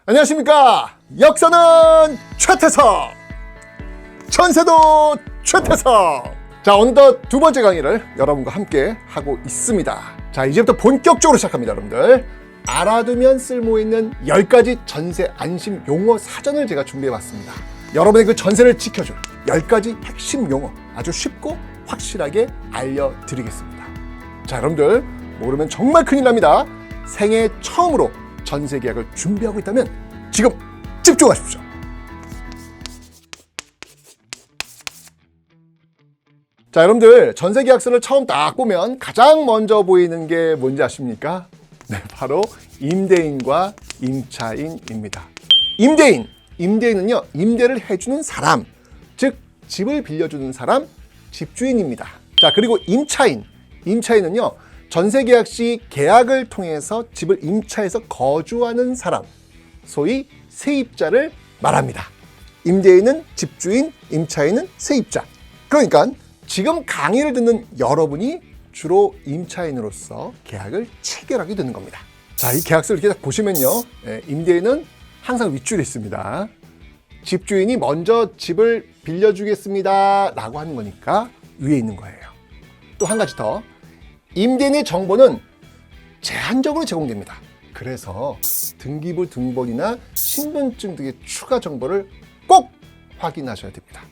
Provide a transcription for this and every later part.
안녕하십니까. 역사는 최태성, 전세도 최태성. 자, 어느덧 두 번째 강의를 여러분과 함께 하고 있습니다. 자, 이제부터 본격적으로 시작합니다. 여러분들 알아두면 쓸모있는 10가지 전세 안심 용어 사전을 제가 준비해봤습니다. 여러분의 그 전세를 지켜줄 10가지 핵심 용어 아주 쉽고 확실하게 알려드리겠습니다. 자, 여러분들 모르면 정말 큰일 납니다. 생애 처음으로 전세 계약을 준비하고 있다면 지금 집중하십시오. 자, 여러분들 전세 계약서를 처음 딱 보면 가장 먼저 보이는 게 뭔지 아십니까? 네, 바로 임대인과 임차인입니다. 임대인은요, 임대를 해주는 사람, 즉 집을 빌려주는 사람, 집주인입니다. 자, 그리고 임차인은요, 전세 계약 시 계약을 통해서 집을 임차해서 거주하는 사람, 소위 세입자를 말합니다. 임대인은 집주인, 임차인은 세입자. 그러니까 지금 강의를 듣는 여러분이 주로 임차인으로서 계약을 체결하게 되는 겁니다. 자, 이 계약서를 이렇게 딱 보시면요, 임대인은 항상 윗줄에 있습니다. 집주인이 먼저 집을 빌려주겠습니다 라고 하는 거니까 위에 있는 거예요. 또 한 가지 더, 임대인의 정보는 제한적으로 제공됩니다. 그래서 등기부 등본이나 신분증 등의 추가 정보를 꼭 확인하셔야 됩니다.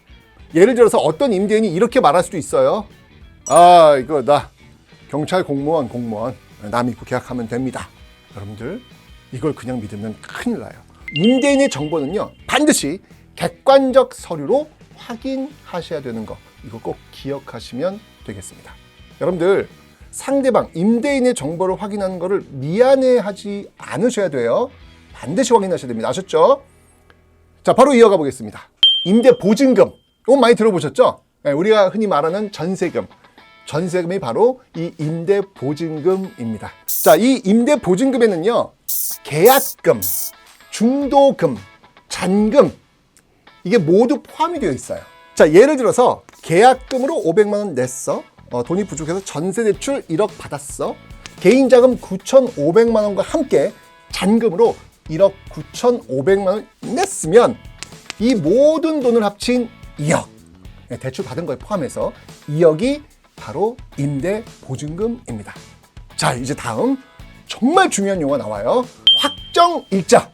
예를 들어서 어떤 임대인이 이렇게 말할 수도 있어요. 아, 이거 나 경찰 공무원 나 믿고 계약하면 됩니다. 여러분들 이걸 그냥 믿으면 큰일 나요. 임대인의 정보는요, 반드시 객관적 서류로 확인하셔야 되는 거, 이거 꼭 기억하시면 되겠습니다. 여러분들 상대방 임대인의 정보를 확인하는 것을 미안해하지 않으셔야 돼요. 반드시 확인하셔야 됩니다. 아셨죠? 자, 바로 이어가 보겠습니다. 임대 보증금, 이거 많이 들어보셨죠? 우리가 흔히 말하는 전세금, 전세금이 바로 이 임대 보증금입니다. 자, 이 임대 보증금에는요, 계약금, 중도금, 잔금, 이게 모두 포함이 되어 있어요. 자, 예를 들어서 계약금으로 500만 원 냈어. 돈이 부족해서 전세대출 1억 받았어. 개인자금 9,500만 원과 함께 잔금으로 1억 9,500만 원 냈으면 이 모든 돈을 합친 2억, 대출 받은 거에 포함해서 2억이 바로 임대 보증금입니다. 자, 이제 다음 정말 중요한 용어가 나와요. 확정일자.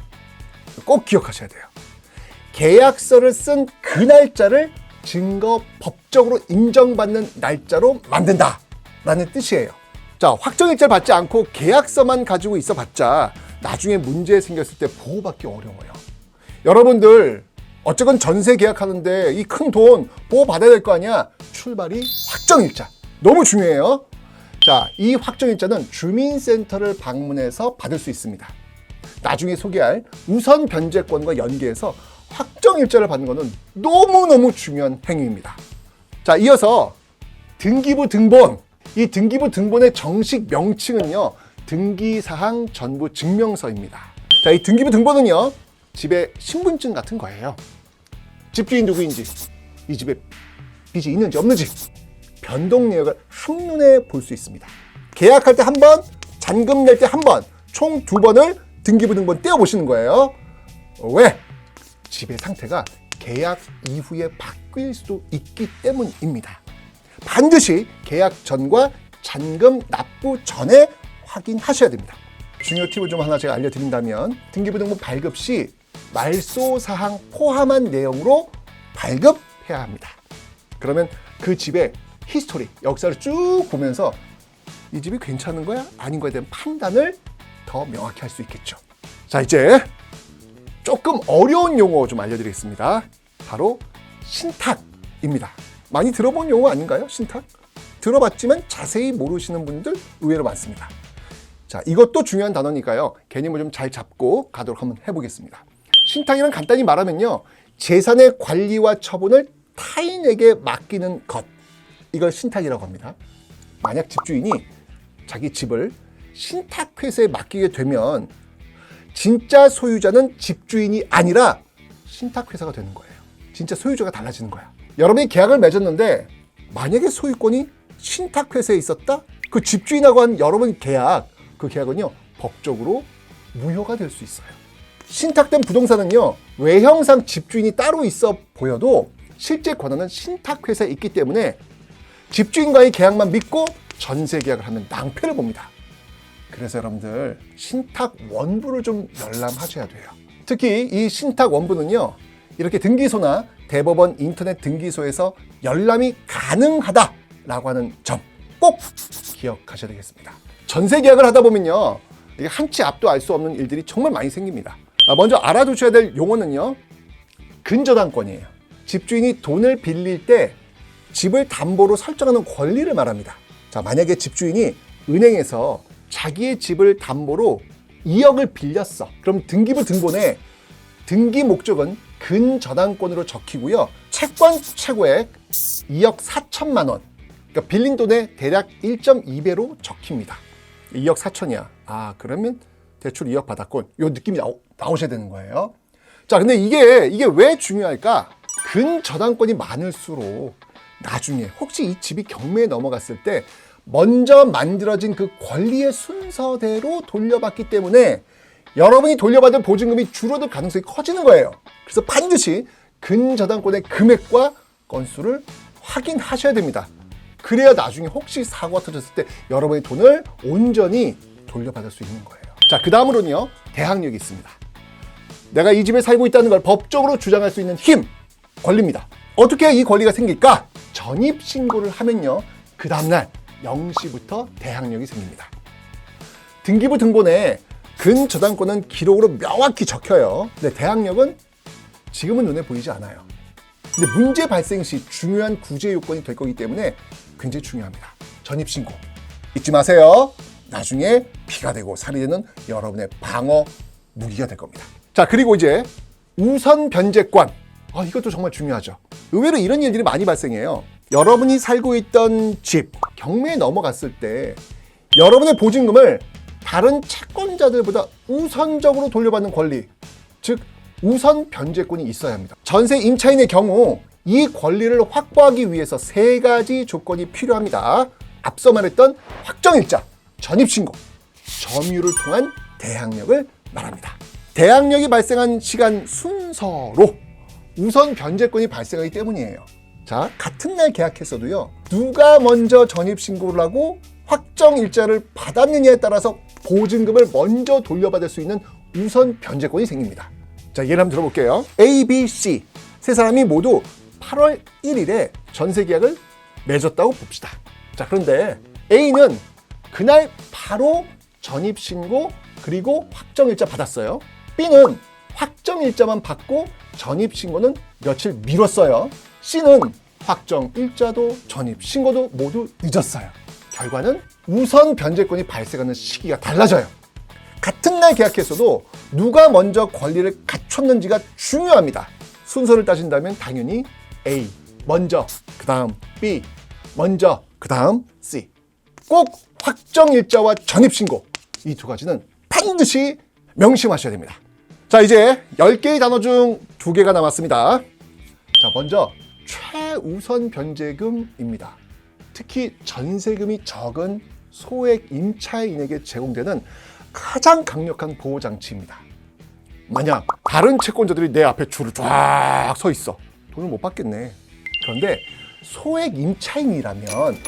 꼭 기억하셔야 돼요. 계약서를 쓴 그 날짜를 증거 법적으로 인정받는 날짜로 만든다 라는 뜻이에요. 자, 확정일자를 받지 않고 계약서만 가지고 있어 봤자 나중에 문제 생겼을 때 보호받기 어려워요. 여러분들 어쨌건 전세 계약하는데 이 큰 돈 보호받아야 될 거 아니야. 출발이 확정일자, 너무 중요해요. 자, 이 확정일자는 주민센터를 방문해서 받을 수 있습니다. 나중에 소개할 우선 변제권과 연계해서 확정일자를 받는 것은 너무너무 중요한 행위입니다. 자, 이어서 등기부 등본. 이 등기부 등본의 정식 명칭은요, 등기사항 전부 증명서입니다. 자, 이 등기부 등본은요, 집에 신분증 같은 거예요. 집주인 누구인지, 이 집에 빚이 있는지 없는지 변동 내역을 한눈에 볼 수 있습니다. 계약할 때 한 번, 잔금 낼 때 한 번, 총 2번을 등기부 등본 떼어보시는 거예요. 왜? 집의 상태가 계약 이후에 바뀔 수도 있기 때문입니다. 반드시 계약 전과 잔금 납부 전에 확인하셔야 됩니다. 중요 팁을 좀 하나 제가 알려드린다면, 등기부 등본 발급 시 말소사항 포함한 내용으로 발급해야 합니다. 그러면 그 집의 히스토리, 역사를 쭉 보면서 이 집이 괜찮은 거야? 아닌 거에 대한 판단을 더 명확히 할 수 있겠죠. 자, 이제 조금 어려운 용어 좀 알려드리겠습니다. 바로 신탁입니다. 많이 들어본 용어 아닌가요? 신탁? 들어봤지만 자세히 모르시는 분들 의외로 많습니다. 자, 이것도 중요한 단어니까요, 개념을 좀 잘 잡고 가도록 한번 해보겠습니다. 신탁이란 간단히 말하면요, 재산의 관리와 처분을 타인에게 맡기는 것, 이걸 신탁이라고 합니다. 만약 집주인이 자기 집을 신탁회사에 맡기게 되면 진짜 소유자는 집주인이 아니라 신탁회사가 되는 거예요. 진짜 소유자가 달라지는 거야. 여러분이 계약을 맺었는데 만약에 소유권이 신탁회사에 있었다? 그 집주인하고 한 여러분 계약, 그 계약은요, 법적으로 무효가 될 수 있어요. 신탁된 부동산은요, 외형상 집주인이 따로 있어 보여도 실제 권한은 신탁회사에 있기 때문에 집주인과의 계약만 믿고 전세 계약을 하면 낭패를 봅니다. 그래서 여러분들 신탁 원부를 좀 열람하셔야 돼요. 특히 이 신탁 원부는요, 이렇게 등기소나 대법원 인터넷 등기소에서 열람이 가능하다라고 하는 점 꼭 기억하셔야 되겠습니다. 전세 계약을 하다 보면요, 이게 한치 앞도 알 수 없는 일들이 정말 많이 생깁니다. 먼저 알아두셔야 될 용어는요, 근저당권이에요. 집주인이 돈을 빌릴 때 집을 담보로 설정하는 권리를 말합니다. 자, 만약에 집주인이 은행에서 자기의 집을 담보로 2억을 빌렸어. 그럼 등기부 등본에 등기 목적은 근저당권으로 적히고요. 채권 최고액 2억 4천만 원. 그러니까 빌린 돈의 대략 1.2배로 적힙니다. 2억 4천이야. 아, 그러면 대출 2억 받았군. 요 느낌이 나오셔야 되는 거예요. 자, 근데 이게 왜 중요할까? 근저당권이 많을수록 나중에 혹시 이 집이 경매에 넘어갔을 때 먼저 만들어진 그 권리의 순서대로 돌려받기 때문에 여러분이 돌려받을 보증금이 줄어들 가능성이 커지는 거예요. 그래서 반드시 근저당권의 금액과 건수를 확인하셔야 됩니다. 그래야 나중에 혹시 사고가 터졌을 때 여러분의 돈을 온전히 돌려받을 수 있는 거예요. 자, 그 다음으로는요, 대항력이 있습니다. 내가 이 집에 살고 있다는 걸 법적으로 주장할 수 있는 힘, 권리입니다. 어떻게 이 권리가 생길까? 전입신고를 하면요, 그 다음날 0시부터 대항력이 생깁니다. 등기부 등본에 근저당권은 기록으로 명확히 적혀요. 근데 대항력은 지금은 눈에 보이지 않아요. 근데 문제 발생 시 중요한 구제 요건이 될 거기 때문에 굉장히 중요합니다. 전입신고 잊지 마세요. 나중에 피가 되고 살이 되는 여러분의 방어 무기가 될 겁니다. 자, 그리고 이제 우선 변제권. 이것도 정말 중요하죠. 의외로 이런 일들이 많이 발생해요. 여러분이 살고 있던 집 경매에 넘어갔을 때 여러분의 보증금을 다른 채권자들보다 우선적으로 돌려받는 권리, 즉 우선 변제권이 있어야 합니다. 전세 임차인의 경우 이 권리를 확보하기 위해서 3가지 조건이 필요합니다. 앞서 말했던 확정일자, 전입신고, 점유를 통한 대항력을 말합니다. 대항력이 발생한 시간 순서로 우선 변제권이 발생하기 때문이에요. 자, 같은 날 계약했어도요, 누가 먼저 전입신고를 하고 확정일자를 받았느냐에 따라서 보증금을 먼저 돌려받을 수 있는 우선 변제권이 생깁니다. 자, 예를 한번 들어볼게요. A, B, C 세 사람이 모두 8월 1일에 전세 계약을 맺었다고 봅시다. 자, 그런데 A는 그날 바로 전입신고 그리고 확정일자 받았어요. B는 확정일자만 받고 전입신고는 며칠 미뤘어요. C는 확정일자도 전입신고도 모두 늦었어요. 결과는 우선 변제권이 발생하는 시기가 달라져요. 같은 날 계약했어도 누가 먼저 권리를 갖췄는지가 중요합니다. 순서를 따진다면 당연히 A 먼저, 그 다음 B 먼저, 그 다음 C. 꼭 확정일자와 전입신고, 이 2가지는 반드시 명심하셔야 됩니다. 자, 이제 10개의 단어 중 2개가 남았습니다. 자, 먼저 최우선 변제금입니다. 특히 전세금이 적은 소액 임차인에게 제공되는 가장 강력한 보호장치입니다. 만약 다른 채권자들이 내 앞에 줄을 쫙 서 있어. 돈을 못 받겠네. 그런데 소액 임차인이라면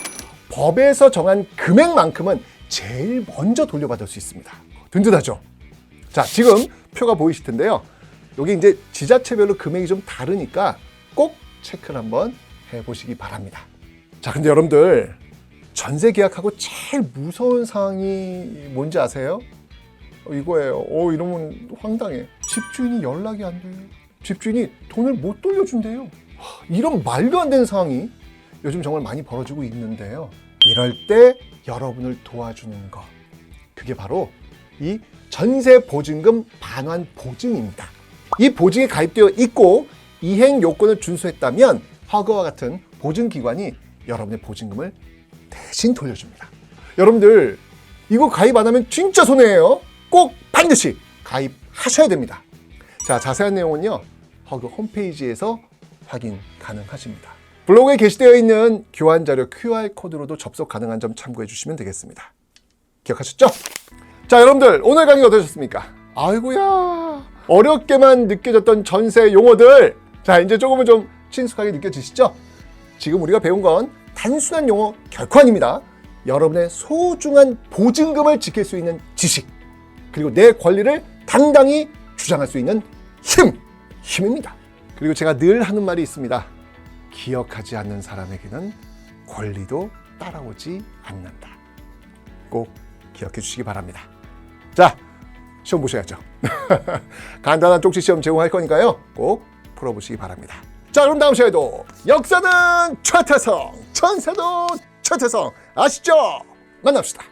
법에서 정한 금액만큼은 제일 먼저 돌려받을 수 있습니다. 든든하죠? 자, 지금 표가 보이실 텐데요. 여기 이제 지자체별로 금액이 좀 다르니까 꼭 체크를 한번 해보시기 바랍니다. 자, 근데 여러분들 전세 계약하고 제일 무서운 상황이 뭔지 아세요? 이거예요. 이러면 황당해. 집주인이 연락이 안 돼요. 집주인이 돈을 못 돌려준대요. 이런 말도 안 되는 상황이 요즘 정말 많이 벌어지고 있는데요. 이럴 때 여러분을 도와주는 거, 그게 바로 이 전세 보증금 반환 보증입니다. 이 보증에 가입되어 있고 이행 요건을 준수했다면 허그와 같은 보증기관이 여러분의 보증금을 대신 돌려줍니다. 여러분들 이거 가입 안 하면 진짜 손해예요. 꼭 반드시 가입하셔야 됩니다. 자, 자세한 내용은요, 허그 홈페이지에서 확인 가능하십니다. 블로그에 게시되어 있는 교환 자료 QR코드로도 접속 가능한 점 참고해 주시면 되겠습니다. 기억하셨죠? 자, 여러분들 오늘 강의 어떠셨습니까? 아이고야. 어렵게만 느껴졌던 전세 용어들. 자, 이제 조금은 좀 친숙하게 느껴지시죠? 지금 우리가 배운 건 단순한 용어 결코 아닙니다. 여러분의 소중한 보증금을 지킬 수 있는 지식, 그리고 내 권리를 당당히 주장할 수 있는 힘입니다. 그리고 제가 늘 하는 말이 있습니다. 기억하지 않는 사람에게는 권리도 따라오지 않는다. 꼭 기억해 주시기 바랍니다. 자, 시험 보셔야죠. 간단한 쪽지 시험 제공할 거니까요. 꼭 풀어보시기 바랍니다. 자, 그럼 다음 시간에도 역사는 최태성, 전세도 최태성 아시죠? 만납시다.